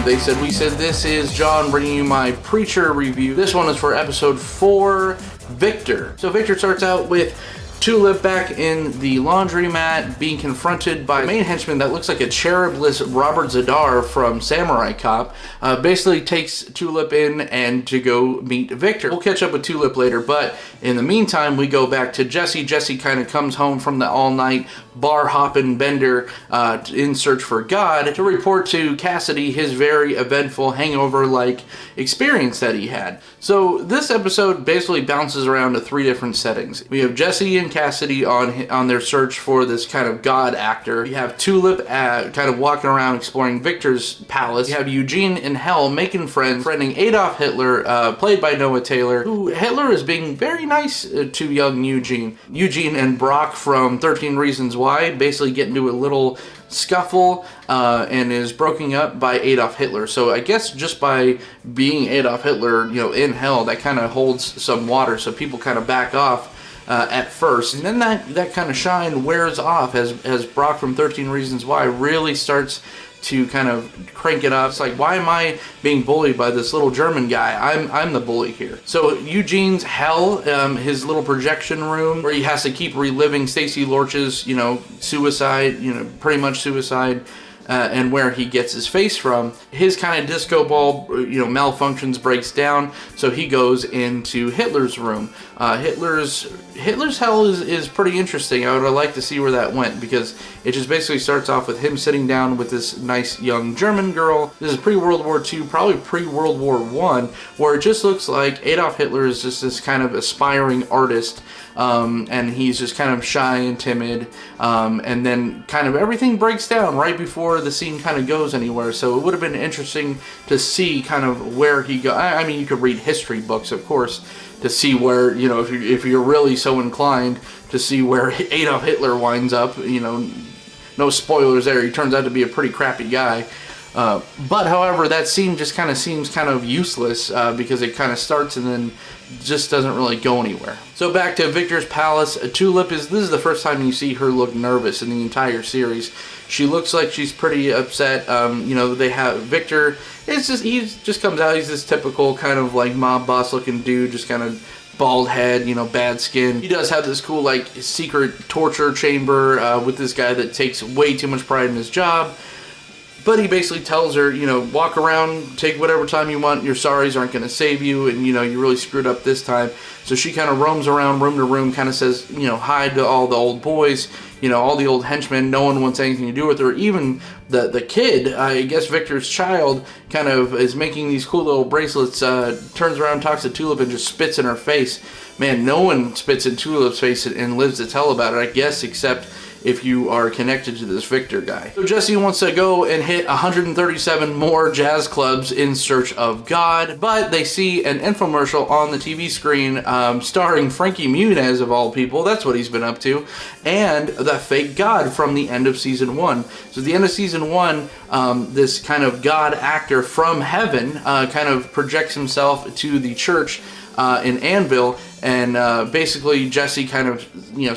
They Said, We Said. This is John bringing you my Preacher review. This one is for episode 4, Viktor. So Viktor starts out with Tulip back in the laundromat being confronted by a main henchman that looks like a cherubless Robert Zadar from Samurai Cop. Basically takes Tulip in and to go meet Viktor. We'll catch up with Tulip later, but in the meantime we go back to Jesse. Jesse kind of comes home from the all-night bar hopping bender in search for God to report to Cassidy his very eventful hangover-like experience that he had. So this episode basically bounces around to 3 different settings. We have Jesse and Cassidy on their search for this kind of God actor. We have Tulip kind of walking around exploring Viktor's palace. We have Eugene in hell making friends, friending Adolf Hitler, played by Noah Taylor, who Hitler is being very nice to young Eugene. Eugene and Brock from 13 Reasons Why basically get into a little scuffle and is broken up by Adolf Hitler. So I guess just by being Adolf Hitler, in hell, that kind of holds some water, so people kind of back off at first, and then that kind of shine wears off as Brock from 13 Reasons Why really starts to kind of crank it up. It's like, why am I being bullied by this little German guy? I'm the bully here. So Eugene's hell, his little projection room where he has to keep reliving Stacy Lorch's, suicide, pretty much suicide, and where he gets his face from. His kind of disco ball, malfunctions, breaks down, so he goes into Hitler's room. Hitler's hell is pretty interesting. I would like to see where that went, because it just basically starts off with him sitting down with this nice young German girl. This is pre-World War II, probably pre-World War I, where it just looks like Adolf Hitler is just this kind of aspiring artist, and he's just kind of shy and timid, and then kind of everything breaks down right before the scene kind of goes anywhere. So it would have been interesting to see kind of where he goes. I mean, you could read history books, of course, to see where, if you're really so inclined to see where Adolf Hitler winds up. No spoilers there. He turns out to be a pretty crappy guy. But however, that scene just kind of seems kind of useless because it kind of starts and then just doesn't really go anywhere. So back to Viktor's palace. Tulip this is the first time you see her look nervous in the entire series. She looks like she's pretty upset. They have Viktor. He just comes out. He's this typical kind of like mob boss looking dude, just kind of bald head, bad skin. He does have this cool like secret torture chamber with this guy that takes way too much pride in his job. But he basically tells her, walk around, take whatever time you want, your sorries aren't going to save you, and, you really screwed up this time. So she kind of roams around room to room, kind of says, hi to all the old boys, all the old henchmen. No one wants anything to do with her. Even the kid, I guess Viktor's child, kind of is making these cool little bracelets, turns around, talks to Tulip, and just spits in her face. Man, no one spits in Tulip's face and lives to tell about it, I guess, except if you are connected to this Viktor guy. So Jesse wants to go and hit 137 more jazz clubs in search of God, but they see an infomercial on the TV screen starring Frankie Muniz, of all people. That's what he's been up to, and the fake God from the end of season 1. So at the end of season 1, this kind of God actor from heaven kind of projects himself to the church in Anvil, and basically Jesse kind of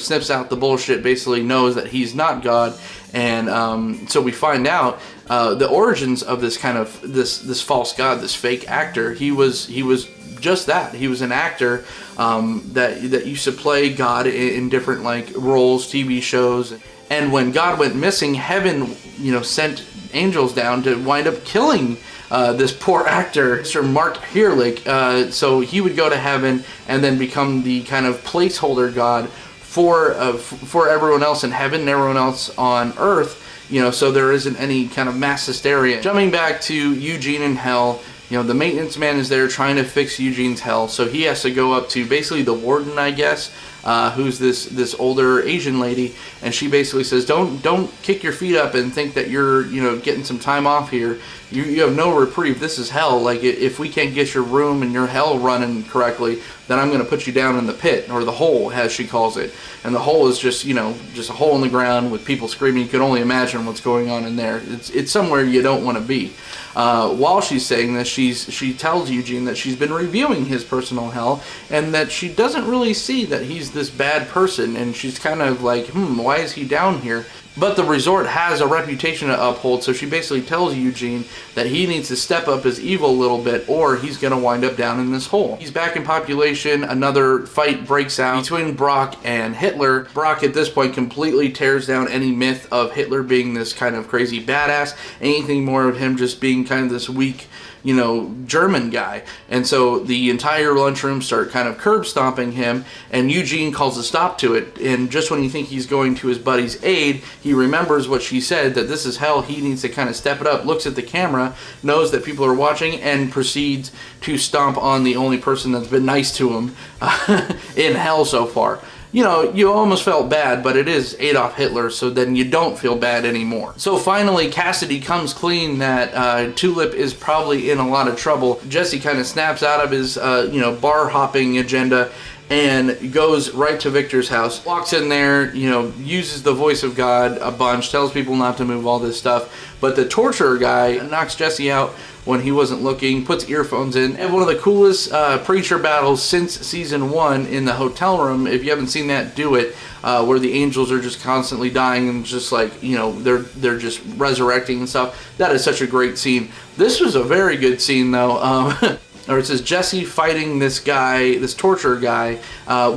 snips out the bullshit, basically knows that he's not God, and so we find out the origins of this kind of this false God, this fake actor. He was just that. He was an actor that used to play God in different like roles, TV shows, and when God went missing, heaven sent angels down to wind up killing this poor actor, Sir Mark Heerlich, so he would go to heaven and then become the kind of placeholder god for everyone else in heaven and everyone else on earth, so there isn't any kind of mass hysteria. Jumping back to Eugene in hell, the maintenance man is there trying to fix Eugene's hell, so he has to go up to basically the warden, I guess, who's this older Asian lady, and she basically says, don't kick your feet up and think that you're getting some time off here. You have no reprieve. This is hell. Like, if we can't get your room and your hell running correctly, then I'm going to put you down in the pit, or the hole, as she calls it. And the hole is just a hole in the ground with people screaming. You can only imagine what's going on in there. It's somewhere you don't want to be. While she's saying this, she tells Eugene that she's been reviewing his personal hell, and that she doesn't really see that he's this bad person, and she's kind of like, why is he down here? But the resort has a reputation to uphold, so she basically tells Eugene that he needs to step up his evil a little bit, or he's going to wind up down in this hole. He's back in population. Another fight breaks out between Brock and Hitler. Brock at this point completely tears down any myth of Hitler being this kind of crazy badass, anything more of him just being kind of this weak, you know, German guy. And so the entire lunchroom start kind of curb stomping him, and Eugene calls a stop to it. And just when you think he's going to his buddy's aid, he remembers what she said, that this is hell, he needs to kind of step it up, looks at the camera, knows that people are watching, and proceeds to stomp on the only person that's been nice to him in hell so far. You know, you almost felt bad, but it is Adolf Hitler, so then you don't feel bad anymore. So finally, Cassidy comes clean that Tulip is probably in a lot of trouble. Jesse kind of snaps out of his, bar hopping agenda and goes right to Viktor's house, walks in there, uses the voice of God a bunch, tells people not to move, all this stuff. But the torturer guy knocks Jesse out when he wasn't looking, puts earphones in, and one of the coolest preacher battles since season 1 in the hotel room. If you haven't seen that, do it, where the angels are just constantly dying and just like, they're just resurrecting and stuff. That is such a great scene. This was a very good scene though. Or it says Jesse fighting this guy, this torturer guy,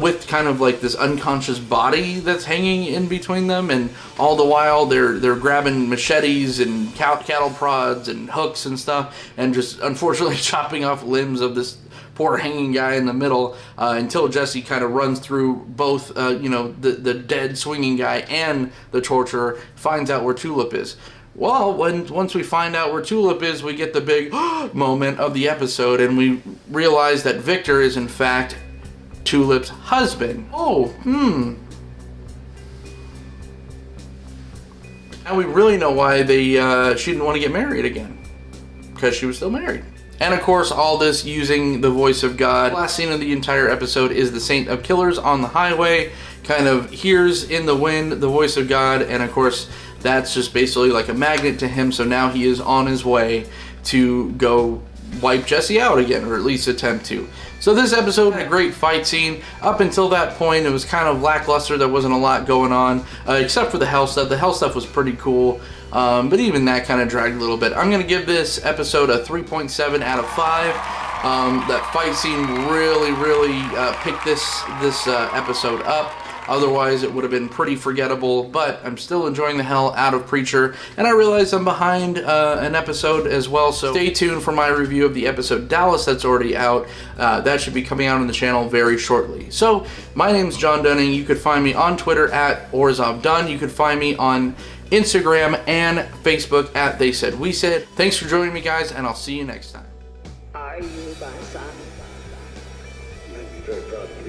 with kind of like this unconscious body that's hanging in between them, and all the while they're grabbing machetes and cattle prods and hooks and stuff, and just unfortunately chopping off limbs of this poor hanging guy in the middle, until Jesse kind of runs through both, the dead swinging guy and the torturer, finds out where Tulip is. Well, once we find out where Tulip is, we get the big moment of the episode, and we realize that Viktor is in fact Tulip's husband. Now we really know why she didn't want to get married again, because she was still married. And of course, all this using the voice of God. The last scene of the entire episode is the Saint of Killers on the highway, kind of hears in the wind the voice of God, and of course, that's just basically like a magnet to him, so now he is on his way to go wipe Jesse out again, or at least attempt to. So this episode had a great fight scene. Up until that point, it was kind of lackluster. There wasn't a lot going on, except for the hell stuff. The hell stuff was pretty cool, but even that kind of dragged a little bit. I'm going to give this episode a 3.7 out of 5. That fight scene really picked this episode up. Otherwise, it would have been pretty forgettable, but I'm still enjoying the hell out of Preacher, and I realize I'm behind an episode as well, so stay tuned for my review of the episode Dallas that's already out. That should be coming out on the channel very shortly. So, my name's John Dunning. You could find me on Twitter at OrzovDunn. You could find me on Instagram and Facebook at They Said We Said. Thanks for joining me, guys, and I'll see you next time. Are you my son? I'd be very proud of you.